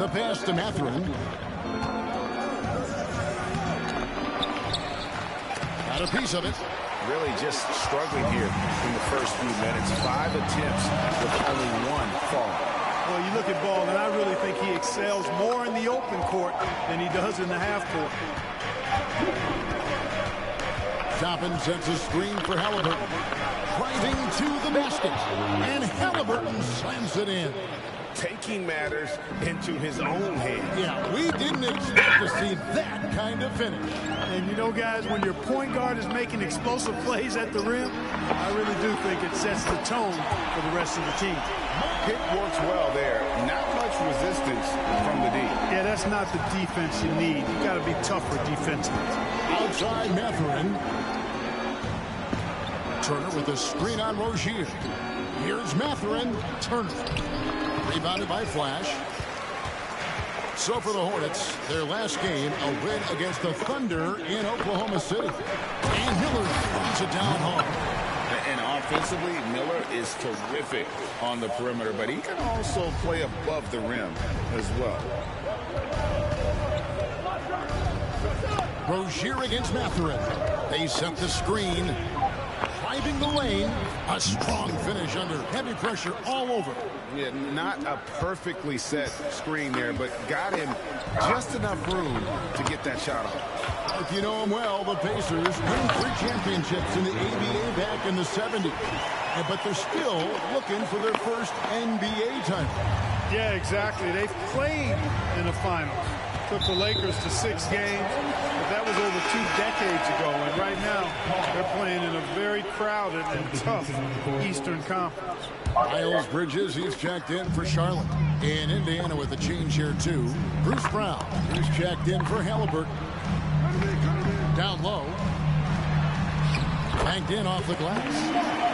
The pass to Mathurin. Got a piece of it. Really just struggling here in the first few minutes. 5 attempts with only 1 fall. Well, you look at Ball, and I really think he excels more in the open court than he does in the half court. Toppin sets a screen for Halliburton. Driving to the basket. And Halliburton slams it in. Taking matters into his own hands. Yeah, we didn't expect to see that kind of finish. And you know, guys, when your point guard is making explosive plays at the rim, I really do think it sets the tone for the rest of the team. Pick works well there. Not much resistance from the D. Yeah, that's not the defense you need. You got to be tougher defensively. Outside Mathurin. Turner with a screen on Rozier. Here's Mathurin. Turner. Rebounded by Flash. So for the Hornets, their last game, a win against the Thunder in Oklahoma City. And Miller runs it down hard. And offensively, Miller is terrific on the perimeter, but he can also play above the rim as well. Rozier against Mathurin. They set the screen. Driving the lane. A strong finish under heavy pressure all over. Yeah, not a perfectly set screen there, but got him just enough room to get that shot off. If you know him well, the Pacers won 3 championships in the ABA back in the 70s. But they're still looking for their first NBA title. Yeah, exactly. They've played in the finals. Took the Lakers to 6 games, but that was over 2 decades ago. And right now, they're playing in a very crowded and tough Eastern Conference. Miles Bridges, he's checked in for Charlotte. In Indiana with a change here, too. Bruce Brown, he's checked in for Halliburton. Down low. Banked in off the glass.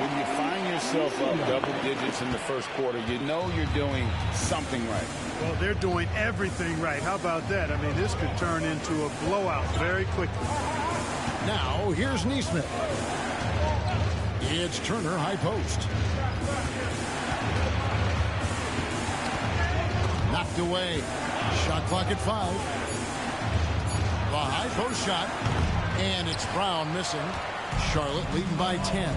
When you find yourself up double digits in the first quarter, you know you're doing something right. Well, they're doing everything right. How about that? I mean, this could turn into a blowout very quickly. Now, here's Neesmith. It's Turner, high post. Knocked away. Shot clock at 5. The high post shot. And it's Brown missing. Charlotte leading by 10.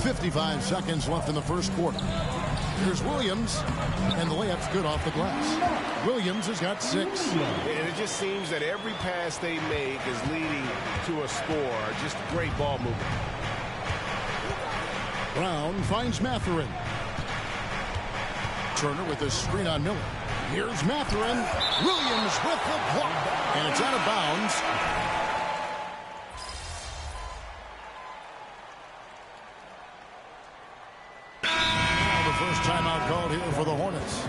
55 seconds left in the first quarter. Here's Williams, and the layup's good off the glass. Williams has got 6. And it just seems that every pass they make is leading to a score. Just great ball movement. Brown finds Mathurin. Turner with a screen on Miller. Here's Mathurin. Williams with the block. And it's out of bounds. First timeout called here for the Hornets.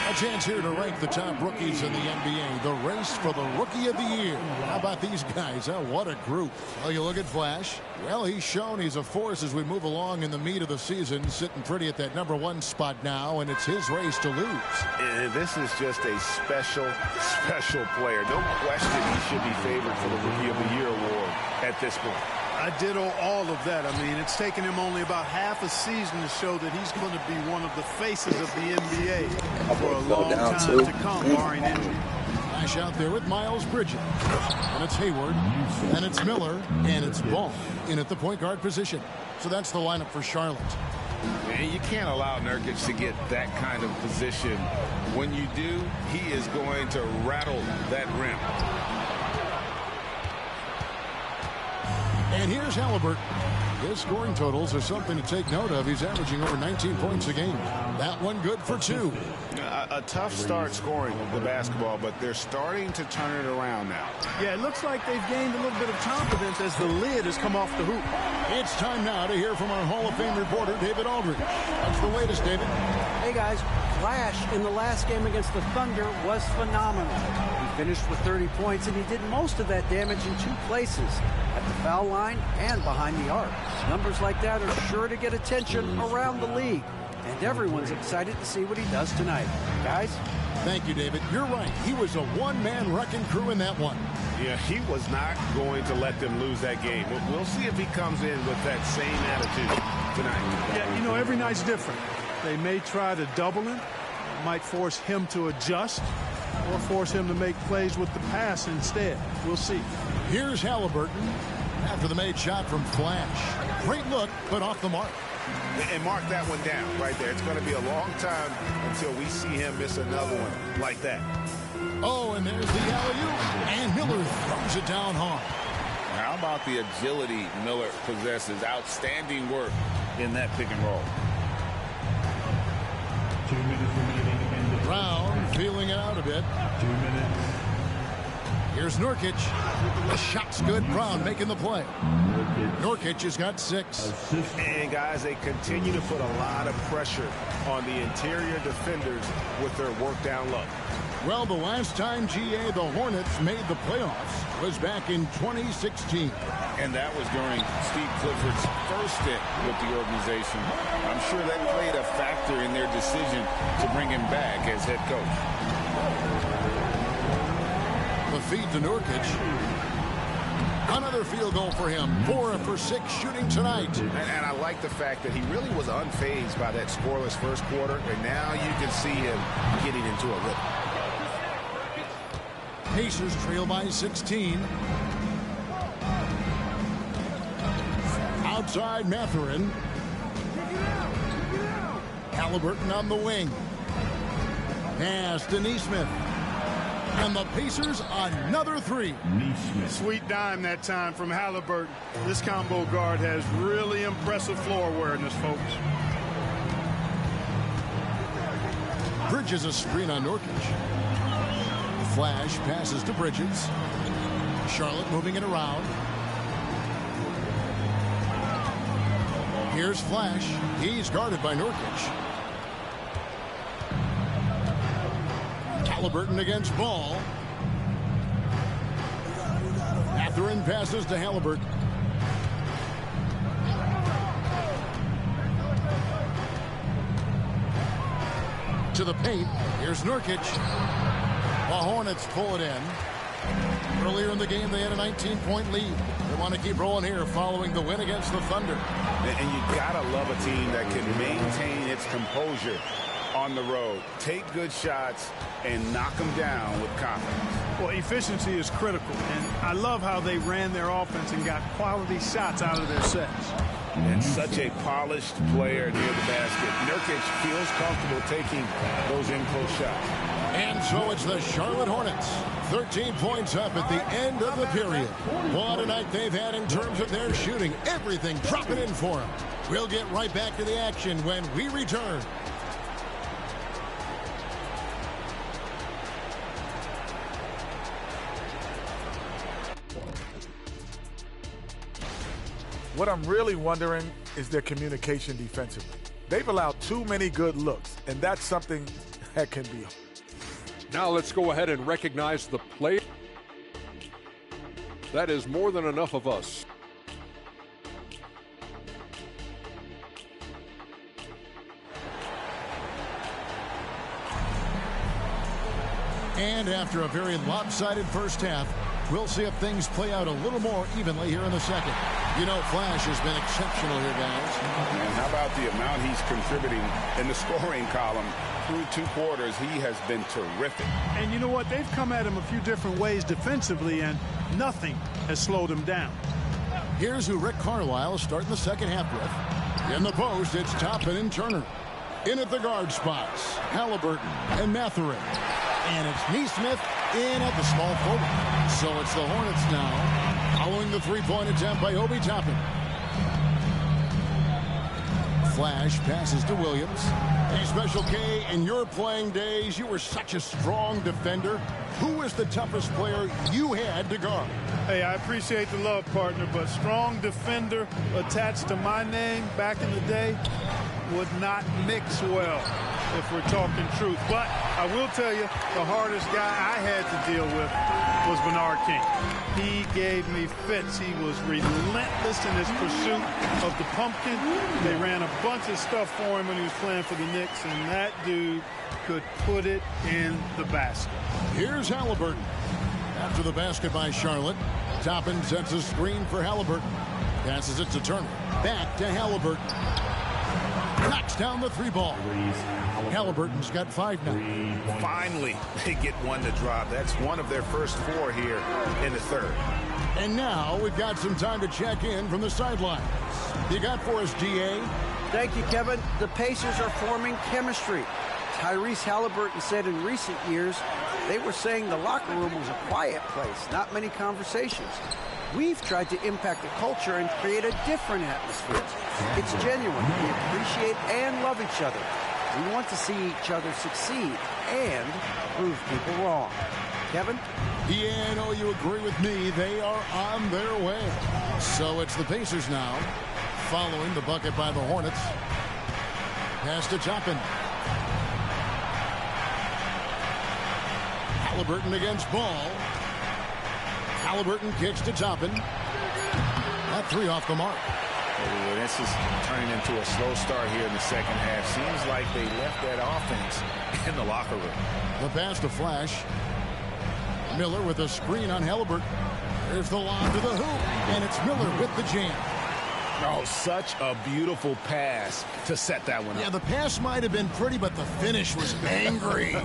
A chance here to rank the top rookies in the NBA. The race for the Rookie of the Year. How about these guys? Oh, what a group. Well, you look at Flash. Well, he's shown he's a force as we move along in the meat of the season. Sitting pretty at that #1 spot now, and it's his race to lose. And this is just a special player. No question he should be favored for the Rookie of the Year award at this point. I ditto all of that. I mean, it's taken him only about half a season to show that he's going to be one of the faces of the NBA for a long time to come, barring injury. Flash out there with Miles Bridges. And it's Hayward. And it's Miller. And it's Ball in at the point guard position. So that's the lineup for Charlotte. And you can't allow Nurkic to get that kind of position. When you do, he is going to rattle that rim. And here's Halliburton. His scoring totals are something to take note of. He's averaging over 19 points a game. That one good for 2. A tough start scoring the basketball, but they're starting to turn it around now. Yeah, it looks like they've gained a little bit of confidence as the lid has come off the hoop. It's time now to hear from our Hall of Fame reporter, David Aldridge. What's the latest, David? Hey, guys. Flash in the last game against the Thunder was phenomenal. He finished with 30 points, and he did most of that damage in 2 places, at the foul line and behind the arc. Numbers like that are sure to get attention around the league, and everyone's excited to see what he does tonight. Guys? Thank you, David. You're right. He was a one-man wrecking crew in that one. Yeah, he was not going to let them lose that game. We'll see if he comes in with that same attitude. tonight. Yeah, you know, every night's different. They may try to double him, might force him to adjust, or force him to make plays with the pass instead. We'll see. Here's Halliburton after the made shot from Flash. Great look, but off the mark. And mark that one down right there. It's going to be a long time until we see him miss another one like that. Oh, and there's the alley-oop. And Miller throws it down hard. How about the agility Miller possesses? Outstanding work in that pick and roll. 2 minutes remaining in the Brown feeling it out a bit. 2 minutes. Here's Nurkic. The shot's good. Brown making the play. Nurkic has got 6. And guys, they continue to put a lot of pressure on the interior defenders with their work down low. Well, the last time, GA, the Hornets made the playoffs was back in 2016. And that was during Steve Clifford's first stint with the organization. I'm sure that played a factor in their decision to bring him back as head coach. The feed to Nurkic. Another field goal for him. 4 for 6 shooting tonight. And I like the fact that he really was unfazed by that scoreless first quarter. And now you can see him getting into a rhythm. Pacers trail by 16. Outside Mathurin. Halliburton on the wing. Pass to Neesmith. And the Pacers another 3. Sweet dime that time from Halliburton. This combo guard has really impressive floor awareness, folks. Bridges a screen on Nurkic. Flash passes to Bridges. Charlotte moving it around. Here's Flash. He's guarded by Nurkic. Halliburton against Ball. Mathurin passes to Halliburton. To the paint. Here's Nurkic. The Hornets pull it in. Earlier in the game, they had a 19-point lead. They want to keep rolling here following the win against the Thunder. And you gotta love a team that can maintain its composure on the road, take good shots, and knock them down with confidence. Well, efficiency is critical, and I love how they ran their offense and got quality shots out of their sets. And such a polished player near the basket. Nurkic feels comfortable taking those in-close shots. And so it's the Charlotte Hornets. 13 points up at the end of the period. What a night they've had in terms of their shooting. Everything dropping in for them. We'll get right back to the action when we return. What I'm really wondering is their communication defensively. They've allowed too many good looks, and that's something that can be. Now let's go ahead and recognize the play. That is more than enough of us. And after a very lopsided first half, we'll see if things play out a little more evenly here in the second. You know, Flash has been exceptional here, guys. And how about the amount he's contributing in the scoring column? Through 2 quarters, he has been terrific. And you know what? They've come at him a few different ways defensively, and nothing has slowed him down. Here's who Rick Carlisle is starting the second half with. In the post, it's Toppin and Turner. In at the guard spots, Halliburton and Mathurin. And it's Neesmith in at the small forward. So it's the Hornets now, following the three-point attempt by Obi Toppin. Flash passes to Williams. Hey, Special K, in your playing days, you were such a strong defender. Who was the toughest player you had to guard? Hey, I appreciate the love, partner, but strong defender attached to my name back in the day would not mix well, if we're talking truth. But I will tell you, the hardest guy I had to deal with was Bernard King. He gave me fits. He was relentless in his pursuit of the pumpkin. They ran a bunch of stuff for him when he was playing for the Knicks, and that dude could put it in the basket. Here's Halliburton. After the basket by Charlotte, Toppin sets a screen for Halliburton. Passes it to Turner. Back to Halliburton. Knocks down the 3 ball. Halliburton's got 5 now. Finally, they get one to drop. That's one of their first 4 here in the third. And now we've got some time to check in from the sidelines. You got for us, DA? Thank you, Kevin. The Pacers are forming chemistry. Tyrese Halliburton said in recent years they were saying the locker room was a quiet place, not many conversations. We've tried to impact the culture and create a different atmosphere. It's genuine. We appreciate and love each other. We want to see each other succeed and prove people wrong. Kevin? Yeah, I know you agree with me. They are on their way. So it's the Pacers now, following the bucket by the Hornets. Pass to Toppin. Halliburton against Ball. Halliburton kicks to Toppin. That 3 off the mark. Well, this is turning into a slow start here in the second half. Seems like they left that offense in the locker room. The pass to Flash. Miller with a screen on Halliburton. There's the lob to the hoop, and it's Miller with the jam. Oh, such a beautiful pass to set that one up. Yeah, the pass might have been pretty, but the finish was angry.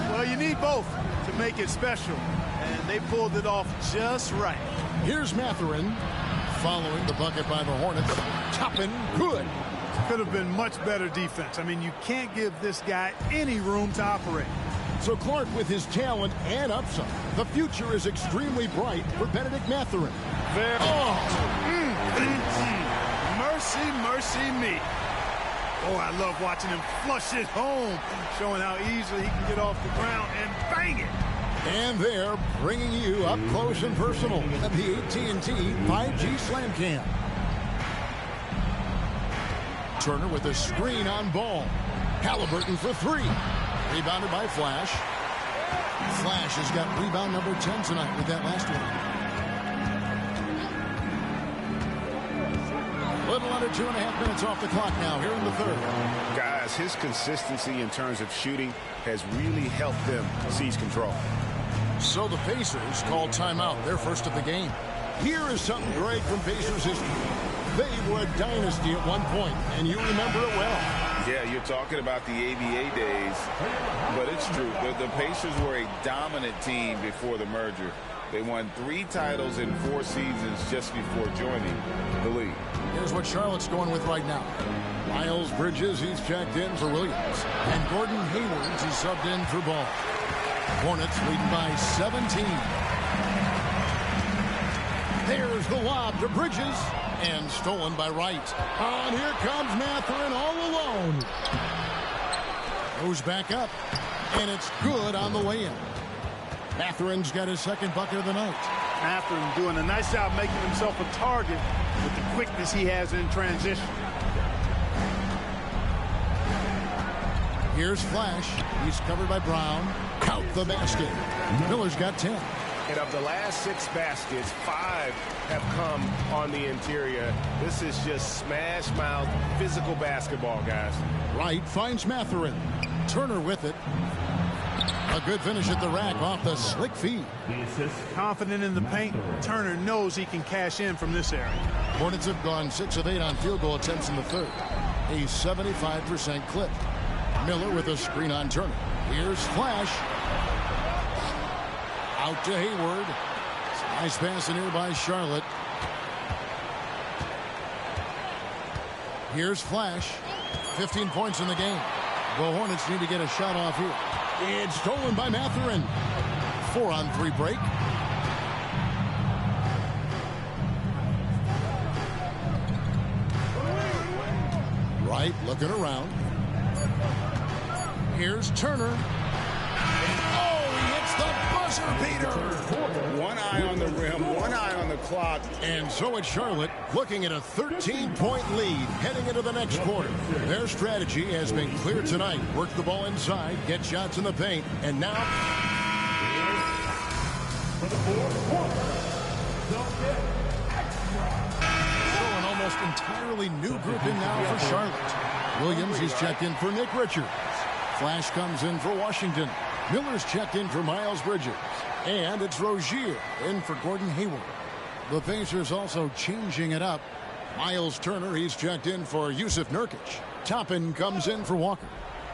Well, you need both to make it special, and they pulled it off just right. Here's Mathurin following the bucket by the Hornets. Toppin, good. Could have been much better defense. I mean, you can't give this guy any room to operate. So Clark, with his talent and upside, the future is extremely bright for Benedict Mathurin. Mercy, mercy me. Oh, I love watching him flush it home, showing how easily he can get off the ground and bang it. And they're bringing you up close and personal at the AT&T 5G Slam Cam. Turner with a screen on Ball. Halliburton for 3. Rebounded by Flash. Flash has got rebound number 10 tonight with that last one. Little under 2.5 minutes off the clock now here in the third. Guys, his consistency in terms of shooting has really helped them seize control. So the Pacers call timeout, their first of the game. Here is something great from Pacers history. They were a dynasty at one point, and you remember it well. Yeah, you're talking about the ABA days, but it's true. The Pacers were a dominant team before the merger. They won 3 titles in 4 seasons just before joining the league. Here's what Charlotte's going with right now. Miles Bridges, he's checked in for Williams. And Gordon Hayward, he's subbed in for Ball. Hornets leading by 17. There's the lob to Bridges. And stolen by Wright. And here comes Mathurin all alone. Goes back up. And it's good on the way in. Mathurin's got his second bucket of the night. Mathurin doing a nice job making himself a target with the quickness he has in transition. Here's Flash. He's covered by Brown. Out the basket. Miller's got 10. And of the last 6 baskets, 5 have come on the interior. This is just smash-mouth physical basketball, guys. Wright finds Mathurin. Turner with it. A good finish at the rack off the slick feed. Confident in the paint, Turner knows he can cash in from this area. Hornets have gone 6 of 8 on field goal attempts in the third. A 75% clip. Miller with a screen on Turner. Here's Flash. Out to Hayward. Nice pass in here by Charlotte. Here's Flash. 15 points in the game. The Hornets need to get a shot off here. It's stolen by Mathurin. 4-on-3 break. Wright looking around. Here's Turner. The buzzer beater. One eye on the rim, one eye on the clock. And so it's Charlotte looking at a 13-point lead heading into the next quarter. Their strategy has been clear tonight. Work the ball inside, get shots in the paint, and now so an almost entirely new group in now for Charlotte. Williams is checked in for Nick Richards. Flash comes in for Washington. Miller's checked in for Miles Bridges. And it's Rozier in for Gordon Hayward. The Pacers also changing it up. Miles Turner, he's checked in for Yusuf Nurkic. Toppin comes in for Walker.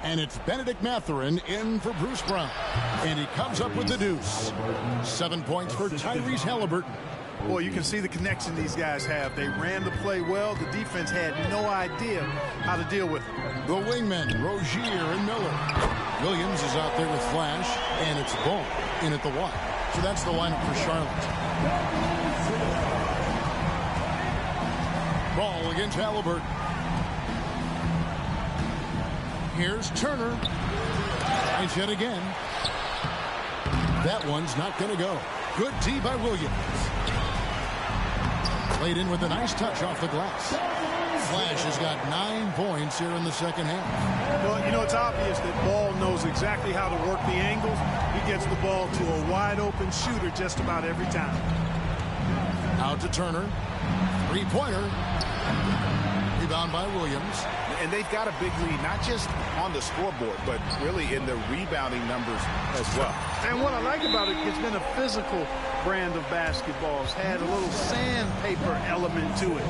And it's Benedict Mathurin in for Bruce Brown. And he comes up with the deuce. 7 points for Tyrese Halliburton. Boy, you can see the connection these guys have. They ran the play well. The defense had no idea how to deal with it. The wingmen, Rozier and Miller. Williams is out there with Flash, and it's Ball in at the one. So that's the lineup for Charlotte. Ball against Halliburton. Here's Turner. Nice hit again. That one's not going to go. Good D by Williams. Played in with a nice touch off the glass. Flash has got 9 points here in the second half. Well, you know, it's obvious that Ball knows exactly how to work the angles. He gets the ball to a wide-open shooter just about every time. Out to Turner. Three-pointer. Rebound by Williams. And they've got a big lead, not just on the scoreboard, but really in the rebounding numbers as well. And what I like about it, it's been a physical brand of basketball. It's had a little sandpaper element to it.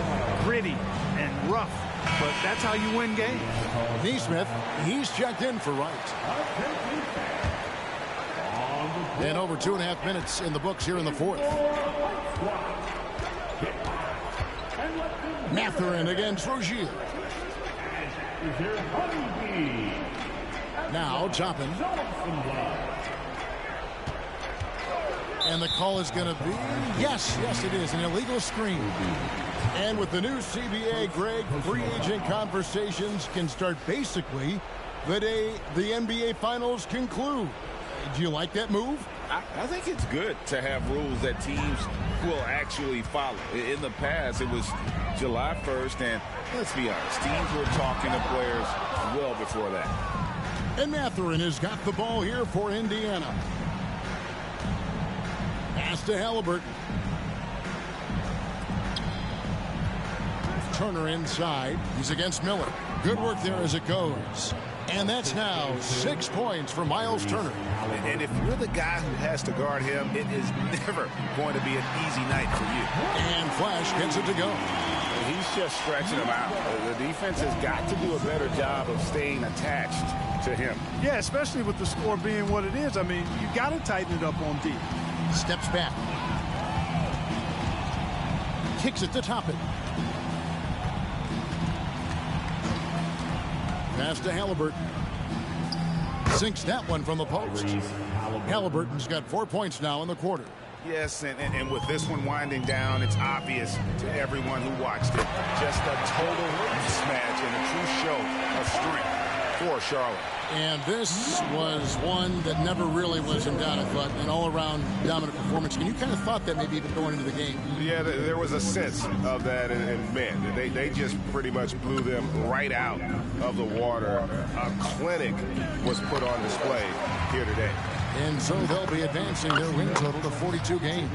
Gritty and rough. But that's how you win games. Neesmith, he's checked in for Wright. And over 2.5 minutes in the books here in the fourth. Mathurin against Rozier. Now Toppin. And the call is going to be, yes, it is, an illegal screen. And with the new CBA, Greg, free agent conversations can start basically the day the NBA Finals conclude. Do you like that move? I think it's good to have rules that teams will actually follow. In the past, it was July 1st, and let's be honest, teams were talking to players well before that. And Mathurin has got the ball here for Indiana. Pass to Halliburton. Turner inside. He's against Miller. Good work there as it goes. And that's now 6 points for Miles Turner. And if you're the guy who has to guard him, it is never going to be an easy night for you. And Flash gets it to go. He's just stretching him out. The defense has got to do a better job of staying attached to him. Yeah, especially with the score being what it is. I mean, you got to tighten it up on D. Steps back. Kicks it to Toppin. Pass to Halliburton. Sinks that one from the post. Halliburton's got 4 points now in the quarter. Yes, and with this one winding down, it's obvious to everyone who watched it. Just a total mismatch and a true show of strength for Charlotte. And this was one that never really was in doubt, I thought, an all-around dominant performance. And you kind of thought that maybe even going into the game. Yeah, there was a sense of that, and man, they just pretty much blew them right out of the water. A clinic was put on display here today. And so they'll be advancing their win total to 42 games.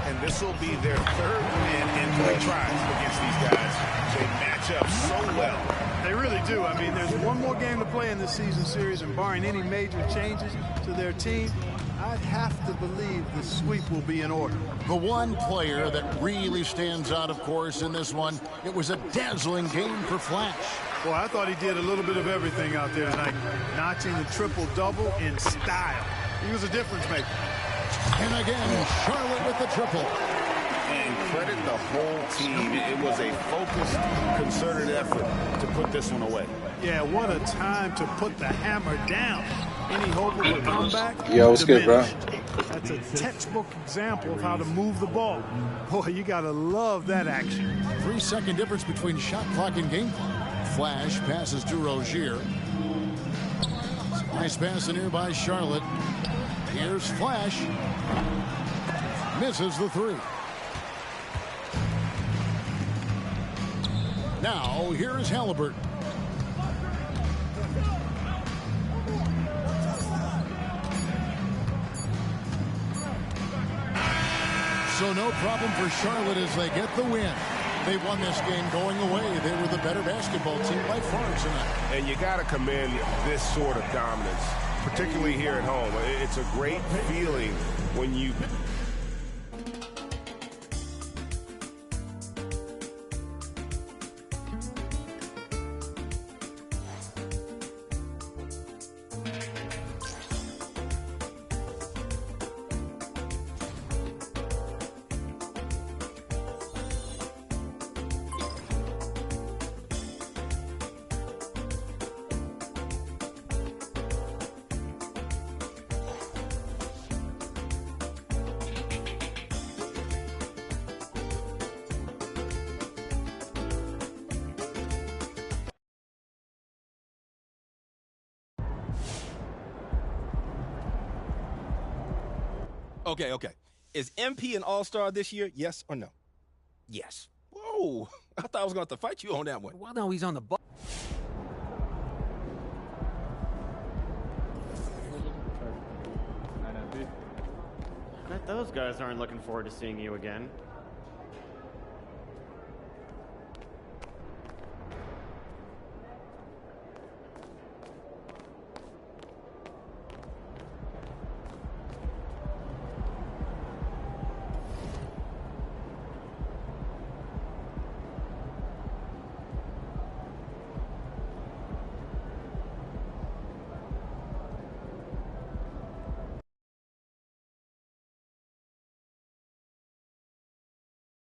And this will be their third win in 3 tries against these guys. They match up so well. They really do. I mean, there's one more game to play in this season series, and barring any major changes to their team, I'd have to believe the sweep will be in order. The one player that really stands out, of course, in this one, it was a dazzling game for Flash. Well, I thought he did a little bit of everything out there tonight, notching the triple-double in style. He was a difference maker. And again, Charlotte with the triple. And credit the whole team. It was a focused, concerted effort to put this one away. Yeah, what a time to put the hammer down. Any hope of a comeback? Yo, what's good, bro? That's a textbook example of how to move the ball. Boy, you got to love that action. 3-second difference between shot clock and game clock. Flash passes to Rozier. Nice pass in here by Charlotte. Here's Flash. Misses the 3. Now, here is Halliburton. So no problem for Charlotte as they get the win. They won this game going away. They were the better basketball team by far tonight. And you got to commend this sort of dominance, particularly here at home. It's a great feeling when you Okay. Is MP an all-star this year? Yes or no? Yes. Whoa. I thought I was going to have to fight you on that one. Well, no, he's on the ball. I bet those guys aren't looking forward to seeing you again.